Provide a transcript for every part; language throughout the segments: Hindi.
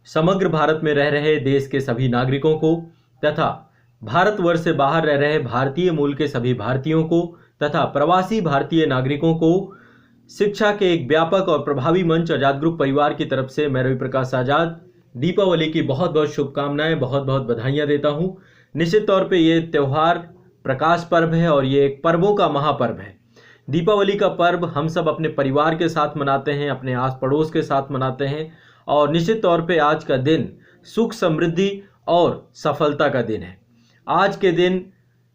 समग्र भारत में रह रहे देश के सभी नागरिकों को तथा भारतवर्ष से बाहर रह रहे भारतीय मूल के सभी भारतीयों को तथा प्रवासी भारतीय नागरिकों को शिक्षा के एक व्यापक और प्रभावी मंच आजाद ग्रुप परिवार की तरफ से मैं रवि प्रकाश आजाद दीपावली की बहुत बहुत शुभकामनाएं, बहुत बहुत बधाइयां देता हूं। निश्चित तौर पे ये त्यौहार प्रकाश पर्व है और ये एक पर्वों का महापर्व है। दीपावली का पर्व हम सब अपने परिवार के साथ मनाते हैं, अपने आस पड़ोस के साथ मनाते हैं और निश्चित तौर पे आज का दिन सुख समृद्धि और सफलता का दिन है। आज के दिन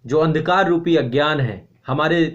जो अंधकार रूपी अज्ञान है, हमारे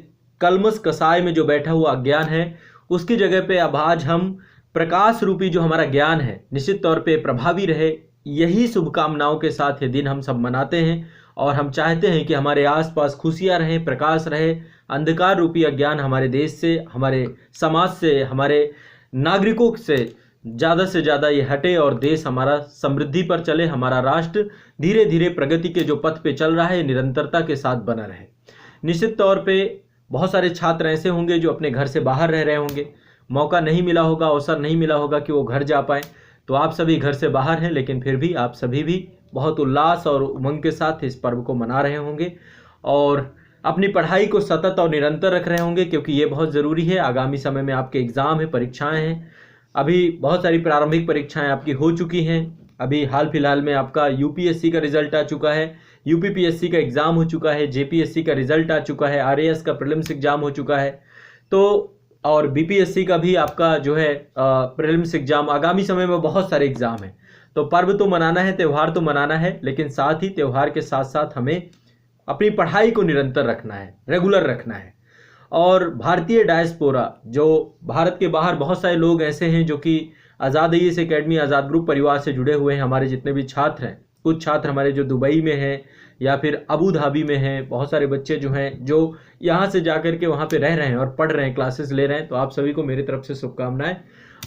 कलमश कसाय में जो बैठा हुआ अज्ञान है, उसकी जगह पे अब आज हम प्रकाश रूपी जो हमारा ज्ञान है निश्चित तौर पे प्रभावी रहे, यही शुभकामनाओं के साथ ये दिन हम सब मनाते हैं और हम चाहते हैं कि हमारे आसपास खुशियां रहें, प्रकाश रहे, अंधकार रूपी अज्ञान हमारे देश से, हमारे समाज से, हमारे नागरिकों से ज़्यादा ये हटे और देश हमारा समृद्धि पर चले, हमारा राष्ट्र धीरे धीरे प्रगति के जो पथ पे चल रहा है निरंतरता के साथ बना रहे। निश्चित तौर पे बहुत सारे छात्र ऐसे होंगे जो अपने घर से बाहर रह रहे होंगे, मौका नहीं मिला होगा, अवसर नहीं मिला होगा कि वो घर जा पाएँ। तो आप सभी घर से बाहर हैं, लेकिन फिर भी आप सभी भी बहुत उल्लास और उमंग के साथ इस पर्व को मना रहे होंगे और अपनी पढ़ाई को सतत और निरंतर रख रहे होंगे, क्योंकि ये बहुत ज़रूरी है। आगामी समय में आपके एग्ज़ाम है, परीक्षाएं हैं। अभी बहुत सारी प्रारंभिक परीक्षाएं आपकी हो चुकी हैं। अभी हाल फिलहाल में आपका यूपीएससी का रिजल्ट आ चुका है, यूपीपीएससी का एग्ज़ाम हो चुका है, जेपीएससी का रिजल्ट आ चुका है, आरएएस का प्रीलिम्स एग्ज़ाम हो चुका है, तो और बीपीएससी का भी आपका जो है प्रीलिम्स एग्ज़ाम। आगामी समय में बहुत सारे एग्ज़ाम हैं। तो पर्व तो मनाना है, त्यौहार तो मनाना है, लेकिन साथ ही त्यौहार के साथ साथ हमें अपनी पढ़ाई को निरंतर रखना है, रेगुलर रखना है। और भारतीय डायस्पोरा, जो भारत के बाहर बहुत सारे लोग ऐसे हैं जो कि आज़ाद आईएएस एकेडमी आज़ाद ग्रुप परिवार से जुड़े हुए हैं। हमारे जितने भी छात्र हैं, कुछ छात्र हमारे जो दुबई में हैं या फिर अबू धाबी में हैं, बहुत सारे बच्चे जो हैं जो यहाँ से जाकर के वहाँ पे रह रहे हैं और पढ़ रहे हैं, क्लासेस ले रहे हैं। तो आप सभी को मेरी तरफ से शुभकामनाएं।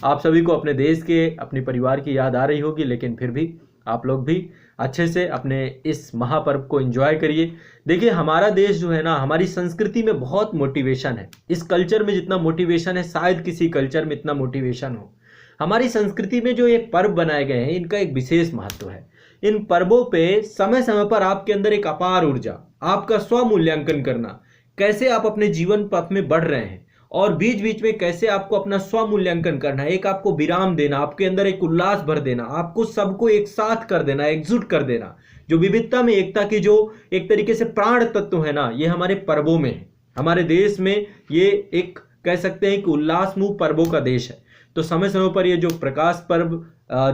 आप सभी को अपने देश के, अपने परिवार की याद आ रही होगी, लेकिन फिर भी आप लोग भी अच्छे से अपने इस महापर्व को एंजॉय करिए। देखिए, हमारा देश जो है ना, हमारी संस्कृति में बहुत मोटिवेशन है। इस कल्चर में जितना मोटिवेशन है शायद किसी कल्चर में इतना मोटिवेशन हो। हमारी संस्कृति में जो ये पर्व बनाए गए हैं, इनका एक विशेष महत्व है। इन पर्वों पे समय समय पर आपके अंदर एक अपार ऊर्जा, आपका स्व मूल्यांकन करना, कैसे आप अपने जीवन पथ में बढ़ रहे हैं और बीच बीच में कैसे आपको अपना स्व मूल्यांकन करना है, एक आपको विराम देना, आपके अंदर एक उल्लास भर देना, आपको सबको एक साथ कर देना, एकजुट कर देना। जो विविधता में एकता की जो एक तरीके से प्राण तत्व है ना, ये हमारे पर्वों में है। हमारे देश में ये एक कह सकते हैं कि उल्लासमूह पर्वों का देश है। तो समय समय पर ये जो प्रकाश पर्व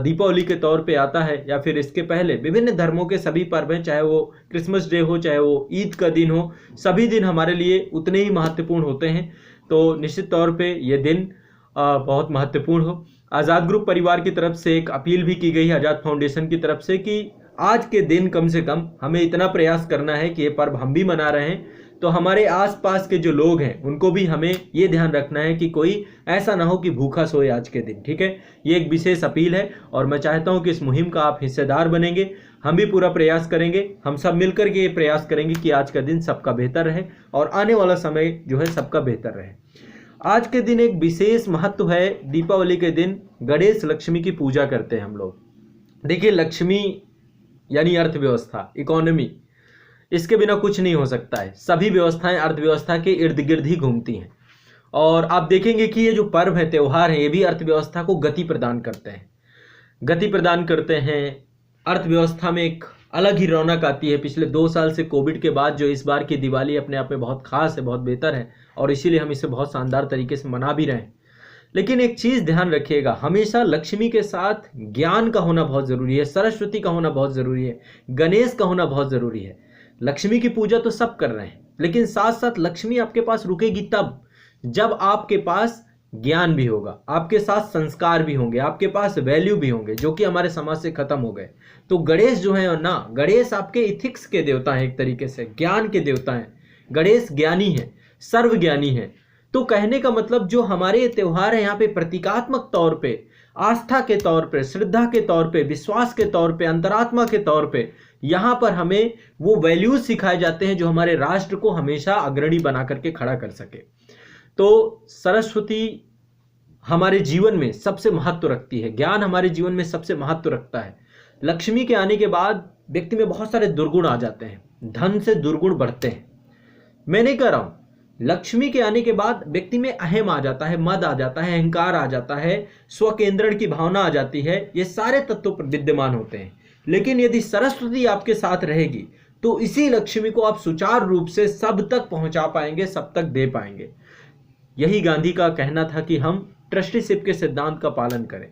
दीपावली के तौर पे आता है या फिर इसके पहले विभिन्न धर्मों के सभी पर्व हैं, चाहे वो क्रिसमस डे हो, चाहे वो ईद का दिन हो, सभी दिन हमारे लिए उतने ही महत्वपूर्ण होते हैं। तो निश्चित तौर पे ये दिन बहुत महत्वपूर्ण हो। आज़ाद ग्रुप परिवार की तरफ से एक अपील भी की गई है, आज़ाद फाउंडेशन की तरफ से, कि आज के दिन कम से कम हमें इतना प्रयास करना है कि ये पर्व हम भी मना रहे हैं, तो हमारे आसपास के जो लोग हैं उनको भी हमें ये ध्यान रखना है कि कोई ऐसा ना हो कि भूखा सोए आज के दिन। ठीक है, ये एक विशेष अपील है और मैं चाहता हूँ कि इस मुहिम का आप हिस्सेदार बनेंगे। हम भी पूरा प्रयास करेंगे, हम सब मिलकर के ये प्रयास करेंगे कि आज का दिन सबका बेहतर रहे और आने वाला समय जो है सबका बेहतर रहे। आज के दिन एक विशेष महत्व है। दीपावली के दिन गणेश लक्ष्मी की पूजा करते हैं हम लोग। देखिए, लक्ष्मी यानी अर्थव्यवस्था, इकोनॉमी, इसके बिना कुछ नहीं हो सकता है। सभी व्यवस्थाएं अर्थव्यवस्था के इर्द गिर्द ही घूमती हैं और आप देखेंगे कि ये जो पर्व है, त्यौहार है, ये भी अर्थव्यवस्था को गति प्रदान करते हैं, गति प्रदान करते हैं। अर्थव्यवस्था में एक अलग ही रौनक आती है। पिछले 2 साल से कोविड के बाद जो इस बार की दिवाली अपने आप में बहुत खास है, बहुत बेहतर है और इसीलिए हम इसे बहुत शानदार तरीके से मना भी रहे हैं। लेकिन एक चीज़ ध्यान रखिएगा, हमेशा लक्ष्मी के साथ ज्ञान का होना बहुत ज़रूरी है, सरस्वती का होना बहुत ज़रूरी है, गणेश का होना बहुत ज़रूरी है। लक्ष्मी की पूजा तो सब कर रहे हैं, लेकिन साथ साथ लक्ष्मी आपके पास रुकेगी तब जब आपके पास ज्ञान भी होगा, आपके साथ संस्कार भी होंगे, आपके पास वैल्यू भी होंगे, जो कि हमारे समाज से खत्म हो गए। तो गणेश जो है ना, गणेश आपके इथिक्स के देवता हैं, एक तरीके से ज्ञान के देवता हैं। गणेश ज्ञानी है, सर्वज्ञानी है। तो कहने का मतलब जो हमारे त्यौहार है यहाँ पे प्रतीकात्मक तौर पे, आस्था के तौर पे, श्रद्धा के तौर पे, विश्वास के तौर पे, अंतरात्मा के तौर पे यहाँ पर हमें वो वैल्यूज सिखाए जाते हैं जो हमारे राष्ट्र को हमेशा अग्रणी बना करके खड़ा कर सके। तो सरस्वती हमारे जीवन में सबसे महत्व रखती है, ज्ञान हमारे जीवन में सबसे महत्व रखता है। लक्ष्मी के आने के बाद व्यक्ति में बहुत सारे दुर्गुण आ जाते हैं, धन से दुर्गुण बढ़ते हैं। मैं नहीं कह रहा हूं, लक्ष्मी के आने के बाद व्यक्ति में अहम आ जाता है, मद आ जाता है, अहंकार आ जाता है, स्वकेंद्रण की भावना आ जाती है, ये सारे तत्व पर विद्यमान होते हैं। लेकिन यदि सरस्वती आपके साथ रहेगी तो इसी लक्ष्मी को आप सुचारू रूप से सब तक पहुंचा पाएंगे, सब तक दे पाएंगे। यही गांधी का कहना था कि हम ट्रस्टीशिप के सिद्धांत का पालन करें।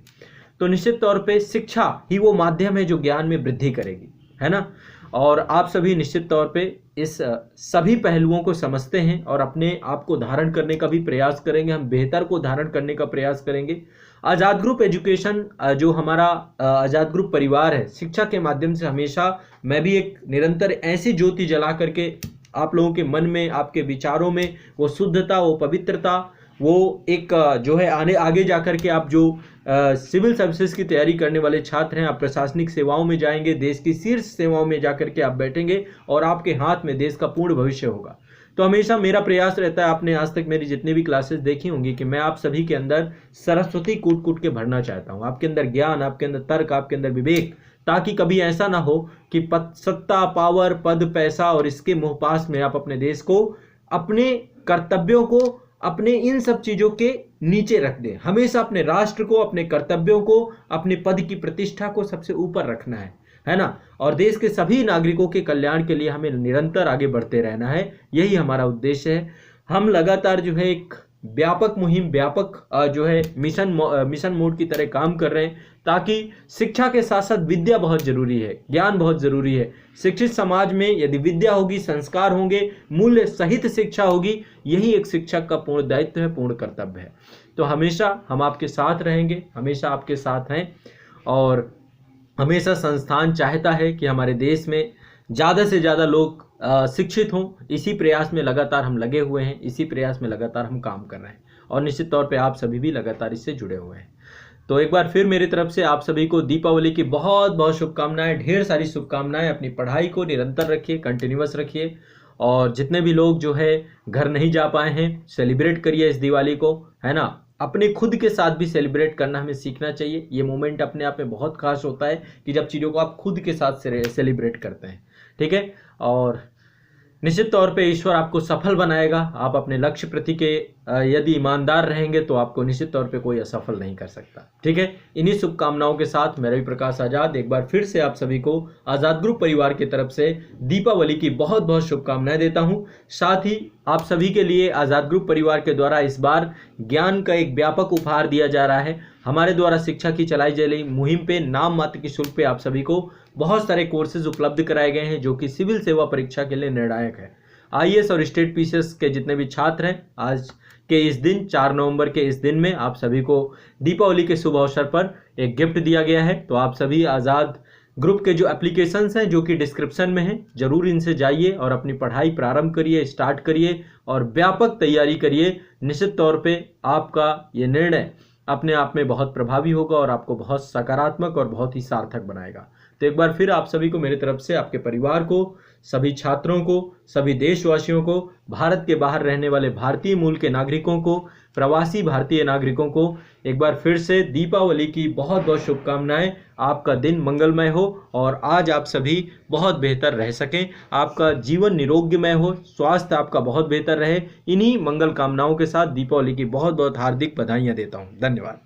तो निश्चित तौर पे शिक्षा ही वो माध्यम है जो ज्ञान में वृद्धि करेगी, है ना। और आप सभी निश्चित तौर पे इस सभी पहलुओं को समझते हैं और अपने आप को धारण करने का भी प्रयास करेंगे। हम बेहतर को धारण करने का प्रयास करेंगे। आज़ाद ग्रुप एजुकेशन जो हमारा आज़ाद ग्रुप परिवार है, शिक्षा के माध्यम से हमेशा मैं भी एक निरंतर ऐसी ज्योति जला करके आप लोगों के मन में, आपके विचारों में वो शुद्धता, वो पवित्रता, वो एक जो है आगे जा कर के आप जो सिविल सर्विसेज की तैयारी करने वाले छात्र हैं, आप प्रशासनिक सेवाओं में जाएंगे, देश की शीर्ष सेवाओं में जा कर के आप बैठेंगे और आपके हाथ में देश का पूर्ण भविष्य होगा। तो हमेशा मेरा प्रयास रहता है, आपने आज तक मेरी जितनी भी क्लासेस देखी होंगी, कि मैं आप सभी के अंदर सरस्वती कूट कूट के भरना चाहता हूँ। आपके अंदर ज्ञान, आपके अंदर तर्क, आपके अंदर विवेक, ताकि कभी ऐसा ना हो कि सत्ता, पावर, पद, पैसा और इसके मोहपास में आप अपने देश को, अपने कर्तव्यों को, अपने इन सब चीजों के नीचे रख दें। हमेशा अपने राष्ट्र को, अपने कर्तव्यों को, अपने पद की प्रतिष्ठा को सबसे ऊपर रखना है ना। और देश के सभी नागरिकों के कल्याण के लिए हमें निरंतर आगे बढ़ते रहना है, यही हमारा उद्देश्य है। हम लगातार जो है एक व्यापक मुहिम, व्यापक जो है मिशन मोड की तरह काम कर रहे हैं, ताकि शिक्षा के साथ साथ विद्या बहुत जरूरी है, ज्ञान बहुत जरूरी है। शिक्षित समाज में यदि विद्या होगी, संस्कार होंगे, मूल्य सहित शिक्षा होगी, यही एक शिक्षक का पूर्ण दायित्व है, पूर्ण कर्तव्य है। तो हमेशा हम आपके साथ रहेंगे, हमेशा आपके साथ हैं। और हमेशा संस्थान चाहता है कि हमारे देश में ज़्यादा से ज़्यादा लोग शिक्षित हों। इसी प्रयास में लगातार हम लगे हुए हैं, इसी प्रयास में लगातार हम काम कर रहे हैं और निश्चित तौर पे आप सभी भी लगातार इससे जुड़े हुए हैं। तो एक बार फिर मेरी तरफ से आप सभी को दीपावली की बहुत बहुत शुभकामनाएं, ढेर सारी शुभकामनाएं। अपनी पढ़ाई को निरंतर रखिए, कंटिन्यूअस रखिए। और जितने भी लोग जो है घर नहीं जा पाए हैं, सेलिब्रेट करिए इस दिवाली को, है ना। अपने खुद के साथ भी सेलिब्रेट करना हमें सीखना चाहिए। ये मोमेंट अपने आप में बहुत खास होता है कि जब चीज़ों को आप खुद के साथ सेलिब्रेट करते हैं, ठीक है। और निश्चित तौर पे ईश्वर आपको सफल बनाएगा। आप अपने लक्ष्य प्रति के यदि ईमानदार रहेंगे तो आपको निश्चित तौर पे कोई असफल नहीं कर सकता, ठीक है। इन्हीं शुभकामनाओं के साथ मैं रवि प्रकाश आजाद एक बार फिर से आप सभी को आज़ाद ग्रुप परिवार की तरफ से दीपावली की बहुत बहुत शुभकामनाएं देता हूं। साथ ही आप सभी के लिए आज़ाद ग्रुप परिवार के द्वारा इस बार ज्ञान का एक व्यापक उपहार दिया जा रहा है। हमारे द्वारा शिक्षा की चलाई जा रही मुहिम पे नाम मात्र की शुल्क पे आप सभी को बहुत सारे कोर्सेज उपलब्ध कराए गए हैं, जो कि सिविल सेवा परीक्षा के लिए निर्णायक है। आईएएस और स्टेट पीसीएस के जितने भी छात्र हैं, आज के इस दिन 4 नवंबर के इस दिन में आप सभी को दीपावली के शुभ अवसर पर एक गिफ्ट दिया गया है। तो आप सभी आज़ाद ग्रुप के जो एप्लीकेशंस हैं, जो कि डिस्क्रिप्शन में हैं, जरूर इनसे जाइए और अपनी पढ़ाई प्रारंभ करिए, स्टार्ट करिए और व्यापक तैयारी करिए। निश्चित तौर पे आपका ये निर्णय अपने आप में बहुत प्रभावी होगा और आपको बहुत सकारात्मक और बहुत ही सार्थक बनाएगा। तो एक बार फिर आप सभी को मेरी तरफ से, आपके परिवार को, सभी छात्रों को, सभी देशवासियों को, भारत के बाहर रहने वाले भारतीय मूल के नागरिकों को, प्रवासी भारतीय नागरिकों को एक बार फिर से दीपावली की बहुत बहुत शुभकामनाएं। आपका दिन मंगलमय हो और आज आप सभी बहुत बेहतर रह सकें, आपका जीवन निरोग्यमय हो, स्वास्थ्य आपका बहुत बेहतर रहे। इन्हीं मंगल कामनाओं के साथ दीपावली की बहुत बहुत हार्दिक बधाइयाँ देता हूँ। धन्यवाद।